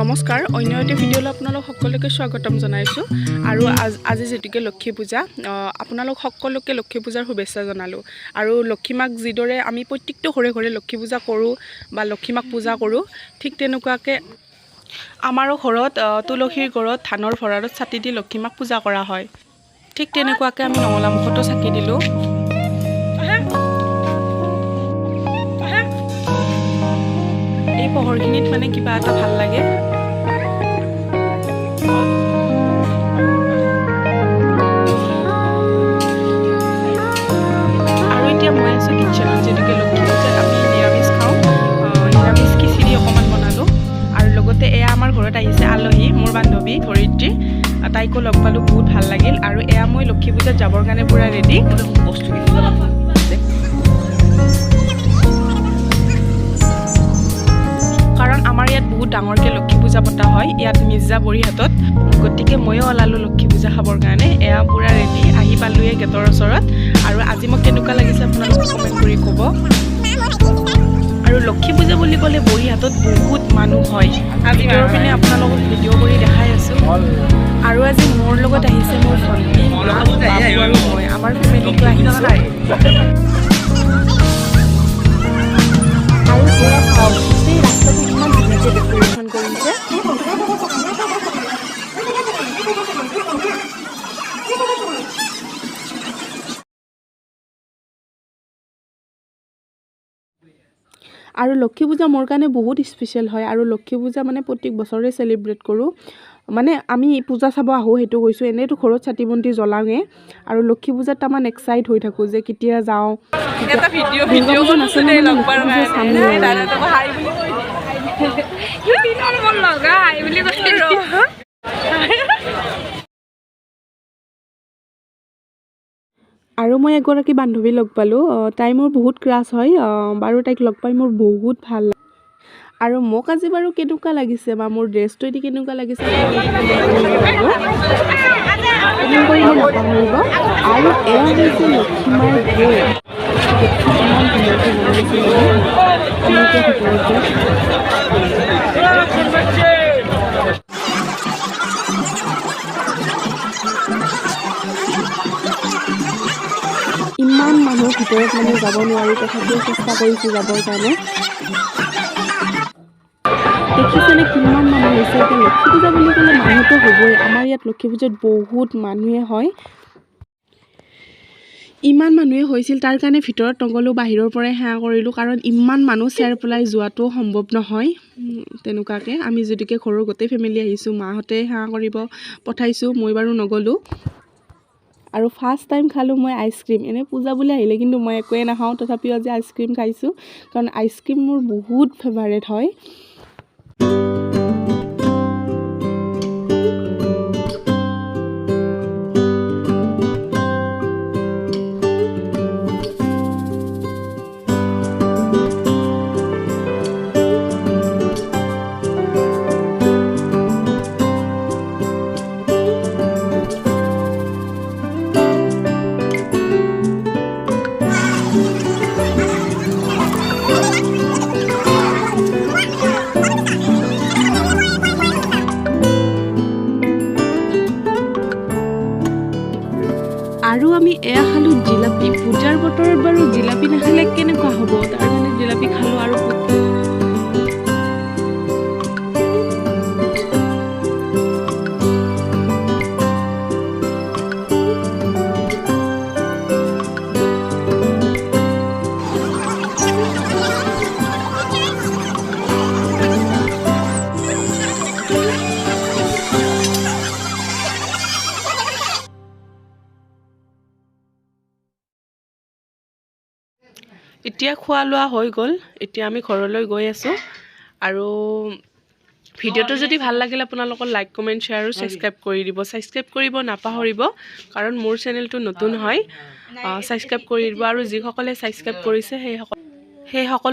নমস্কাৰ অন্য এটা ভিডিঅ'লৈ আপোনালোক সকলোকে স্বাগতম জনাইছোঁ আৰু আজি যেতিকে লক্ষী পূজা আপোনালোক সকলোকে লক্ষী পূজাৰ শুভেচ্ছা জনালোঁ আৰু লক্ষীমাক যিদৰে আমি প্ৰত্যেকটো ঘৰে ঘৰে লক্ষী পূজা কৰোঁ বা লক্ষীমাক পূজা কৰোঁ ঠিক তেনেকুৱাকৈ আমাৰো ঘৰত তুলসীৰ গড়ত ধানৰ ভঁৰালত ছাতি দি লক্ষীমাক পূজা কৰা হয়। ঠিক তেনেকুৱাকৈ আমি নঙলামুখতো চাকি দিলোঁ। এই পোহৰখিনিত মানে কিবা এটা ভাল লাগে। আৰু এতিয়া মই আছোঁ কিটচেনত, যিহেতুকে লক্ষী পূজাত আমি নিৰামিষ খাওঁ। নিৰামিষ খিচিৰি অকণমান বনালোঁ আৰু লগতে এয়া আমাৰ ঘৰত আহিছে আলহী, মোৰ বান্ধৱী ধৰিত্ৰী, তাইকো লগ পালোঁ, বহুত ভাল লাগিল। আৰু এয়া মই লক্ষী পূজাত যাবৰ কাৰণে পূৰা ৰেডি। কাৰণ আমাৰ ইয়াত বহুত ডাঙৰকৈ লক্ষী পূজা পতা হয় ইয়াত মিৰ্জাবৰীহাটত, গতিকে ময়ো ওলালোঁ লক্ষী পূজা খাবৰ কাৰণে। এয়া পূৰা ৰেডি, আহি পালোঁৱে গেটৰ ওচৰত। আৰু আজি মোক কেনেকুৱা লাগিছে আপোনালোকে কমেণ্ট কৰি ক'ব। আৰু লক্ষী পূজা বুলি ক'লে বৰীহাটত বহুত মানুহ হয়। ভিতৰৰ পিনে আপোনালোকক ভিডিঅ' কৰি দেখাই আছোঁ। আৰু আজি মোৰ লগত আহিছে মোৰ ভণ্টি, বাবু আৰু মই, আমাৰ ফেমিলিটো আহিছোঁ। আৰু এয়া চাওক, গোটেই ৰাস্তাটো ইমান ধুনীয়াকৈ ডেক'ৰেশ্যন কৰিছে। আৰু লক্ষী পূজা মোৰ কাৰণে বহুত স্পেচিয়েল হয়। আৰু লক্ষী পূজা মানে প্ৰত্যেক বছৰে চেলিব্ৰেট কৰোঁ। মানে আমি পূজা চাব আহোঁ সেইটো কৈছোঁ, এনেইতো ঘৰত চাকি বন্তি জ্বলাওঁৱে। আৰু লক্ষী পূজাত তাৰমান এক্সাইট হৈ থাকোঁ যে কেতিয়া যাওঁ। আৰু মই এগৰাকী বান্ধৱী লগ পালোঁ, তাই মোৰ বহুত ক্ৰাছ হয় বাৰু। তাইক লগ পাই মোৰ বহুত ভাল লাগে। আৰু মোক আজি বাৰু কেনেকুৱা লাগিছে বা মোৰ ড্ৰেছটো এটি কেনেকুৱা লাগিছে কমেণ্ট কৰিব নাপাহৰিব। আৰু এয়া হৈছে লক্ষীমাৰ গেট, ইমান ধুনীয়াকৈ বনাইছে ইমান মানুহৰ ভিতৰত মানে যাব নোৱাৰি, তথাপিও চেষ্টা কৰিছোঁ যাবৰ কাৰণে। দেখিছেনে কিমান মানুহ হৈছে। এতিয়া লক্ষী পূজা বুলি ক'লে মানুহতো হ'বই। আমাৰ ইয়াত লক্ষী পূজাত বহুত মানুহে হয়। ইমান মানুহে হৈছিল, তাৰ কাৰণে ভিতৰত নগ'লোঁ, বাহিৰৰ পৰাই সেৱা কৰিলোঁ। কাৰণ ইমান মানুহ চেৰ পেলাই যোৱাটো সম্ভৱ নহয়। তেনেকুৱাকৈ আমি যদিকে ঘৰৰ গোটেই ফেমিলি আহিছোঁ, মাহঁতে সেৱা কৰিব পঠাইছোঁ, মই বাৰু নগ'লোঁ। আৰু ফাৰ্ষ্ট টাইম খালোঁ মই আইচক্ৰীম। এনেই পূজা বুলি আহিলে কিন্তু মই একোৱেই নাখাওঁ, তথাপিও আজি আইচক্ৰীম খাইছোঁ, কাৰণ আইচক্ৰীম মোৰ বহুত ফেভাৰেট হয়। আৰু আমি এয়া খালোঁ জিলাপি। পূজাৰ বতৰত বাৰু জিলাপি নাখালে কেনেকুৱা হ'ব, তাৰ কাৰণে জিলাপি খালোঁ। আৰু এতিয়া খোৱা লোৱা হৈ গ'ল, এতিয়া আমি ঘৰলৈ গৈ আছোঁ। আৰু ভিডিঅ'টো যদি ভাল লাগিল আপোনালোকৰ লাইক কমেণ্ট শ্বেয়াৰ আৰু ছাবস্ক্ৰাইব কৰি দিব। ছাবস্ক্ৰাইব কৰিব নাপাহৰিব, কাৰণ মোৰ চেনেলটো নতুন হয়। ছাবস্ক্ৰাইব কৰি দিব। আৰু যিসকলে ছাবস্ক্ৰাইব কৰিছে সেই সকলো